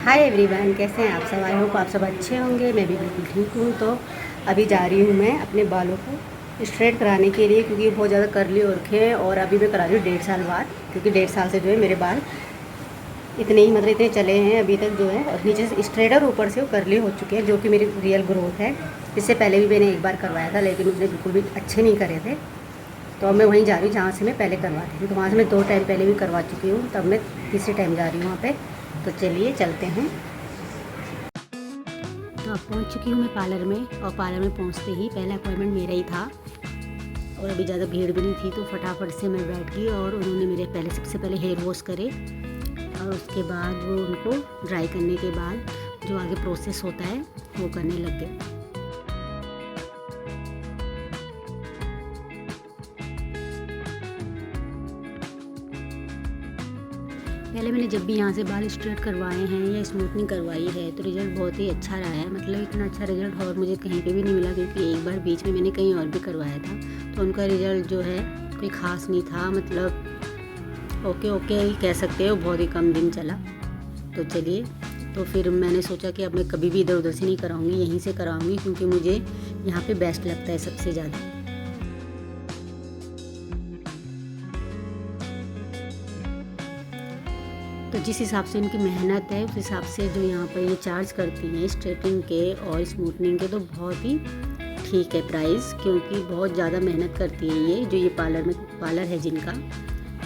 Hi everyone, कैसे हैं आप सब। आई होप आप सब अच्छे होंगे। मैं भी बिल्कुल ठीक हूँ। तो अभी जा रही हूँ मैं अपने बालों को स्ट्रेट कराने के लिए, क्योंकि बहुत ज़्यादा करली हो रखे हैं। और अभी मैं करा रही हूँ 1.5 साल बाद, क्योंकि 1.5 साल से जो है मेरे बाल इतने ही इतने चले हैं अभी तक जो है। और नीचे से स्ट्रेट और ऊपर से वो करली हो चुके हैं, जो कि मेरी रियल ग्रोथ है। इससे पहले भी मैंने एक बार करवाया था, लेकिन उसने बिल्कुल भी अच्छे नहीं करे थे। तो अब मैं वहीं जा रही हूँ जहाँ से मैं पहले करवाती थी। तो वहाँ से मैं 2 टाइम पहले भी करवा चुकी हूँ, तब मैं तीसरे टाइम जा रही हूँ वहाँ पर। तो चलिए चलते हैं। तो अब पहुंच चुकी हूँ मैं पार्लर में, और पार्लर में पहुंचते ही पहला अपॉइंटमेंट मेरा ही था। और अभी ज़्यादा भीड़ भी नहीं थी, तो फटाफट से मैं बैठ गई। और उन्होंने मेरे सबसे पहले हेयर वॉश करे, और उसके बाद वो उनको ड्राई करने के बाद जो आगे प्रोसेस होता है वो करने लग गए। पहले मैंने जब भी यहाँ से बाल स्ट्रेट करवाए हैं या स्मूथनिंग करवाई है, तो रिज़ल्ट बहुत ही अच्छा रहा है। मतलब इतना अच्छा रिज़ल्ट और मुझे कहीं पे भी नहीं मिला, क्योंकि एक बार बीच में मैंने कहीं और भी करवाया था, तो उनका रिज़ल्ट जो है कोई ख़ास नहीं था। मतलब ओके ही कह सकते हो, बहुत ही कम दिन चला। तो चलिए, तो फिर मैंने सोचा कि अब मैं कभी भी इधर उधर से नहीं कराऊँगी, यहीं से कराऊँगी, क्योंकि मुझे यहाँ पर बेस्ट लगता है सबसे ज़्यादा। तो जिस हिसाब से इनकी मेहनत है, उस हिसाब से जो यहाँ पर ये चार्ज करती हैं स्ट्रेटनिंग के और स्मूथनिंग के, तो बहुत ही ठीक है प्राइस। क्योंकि बहुत ज़्यादा मेहनत करती है ये, जो ये पार्लर है जिनका,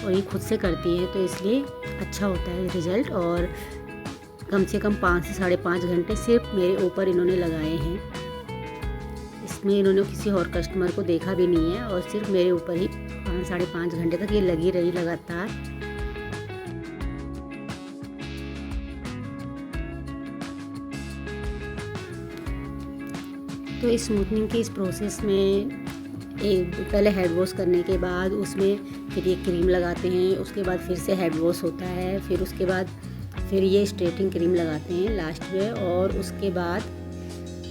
और ये खुद से करती हैं, तो इसलिए अच्छा होता है रिज़ल्ट। और कम से कम 5 से 5.5 घंटे सिर्फ मेरे ऊपर इन्होंने लगाए हैं। इसमें इन्होंने किसी और कस्टमर को देखा भी नहीं है, और सिर्फ मेरे ऊपर ही 5-5.5 घंटे तक ये लगी रही लगातार। तो इस स्मूथनिंग के इस प्रोसेस में पहले हेड वॉश करने के बाद उसमें फिर ये क्रीम लगाते हैं, उसके बाद फिर से हेड वॉश होता है, फिर उसके बाद फिर ये स्ट्रेटनिंग क्रीम लगाते हैं लास्ट में। और उसके बाद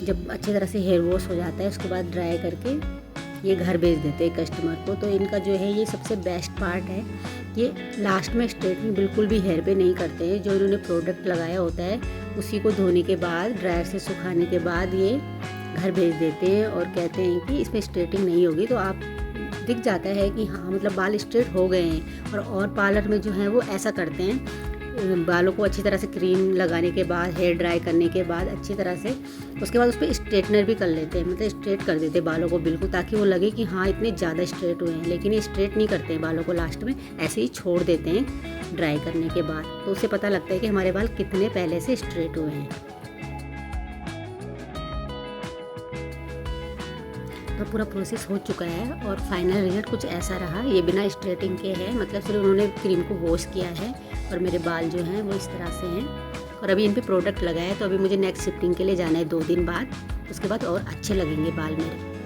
जब अच्छी तरह से हेयर वॉश हो जाता है, उसके बाद ड्राई करके ये घर भेज देते हैं कस्टमर को। तो इनका जो है ये सबसे बेस्ट पार्ट है। ये लास्ट में स्ट्रेटनिंग बिल्कुल भी हेयर पे नहीं करते हैं। जो इन्होंने प्रोडक्ट लगाया होता है उसी को धोने के बाद, ड्रायर से सुखाने के बाद ये घर भेज देते हैं, और कहते हैं कि इसमें स्ट्रेटिंग नहीं होगी। तो आप दिख जाता है कि हाँ, मतलब बाल स्ट्रेट हो गए हैं। और पार्लर में जो है वो ऐसा करते हैं, बालों को अच्छी तरह से क्रीम लगाने के बाद, हेयर ड्राई करने के बाद अच्छी तरह से, उसके बाद उस पर स्ट्रेटनर भी कर लेते हैं, मतलब स्ट्रेट कर देते हैं बालों को बिल्कुल, ताकि वो लगे कि हाँ इतने ज़्यादा स्ट्रेट हुए हैं। लेकिन ये स्ट्रेट नहीं करते हैं बालों को, लास्ट में ऐसे ही छोड़ देते हैं ड्राई करने के बाद। तो उससे पता लगता है कि हमारे बाल कितने पहले से स्ट्रेट हुए हैं। तो पूरा प्रोसेस हो चुका है, और फाइनल रिजल्ट कुछ ऐसा रहा। ये बिना स्ट्रेटिंग के है, मतलब सिर्फ उन्होंने क्रीम को वॉश किया है, और मेरे बाल जो हैं वो इस तरह से हैं। और अभी इन पे प्रोडक्ट लगाया है, तो अभी मुझे नेक्स्ट शिफ्टिंग के लिए जाना है 2 दिन बाद। उसके बाद और अच्छे लगेंगे बाल मेरे।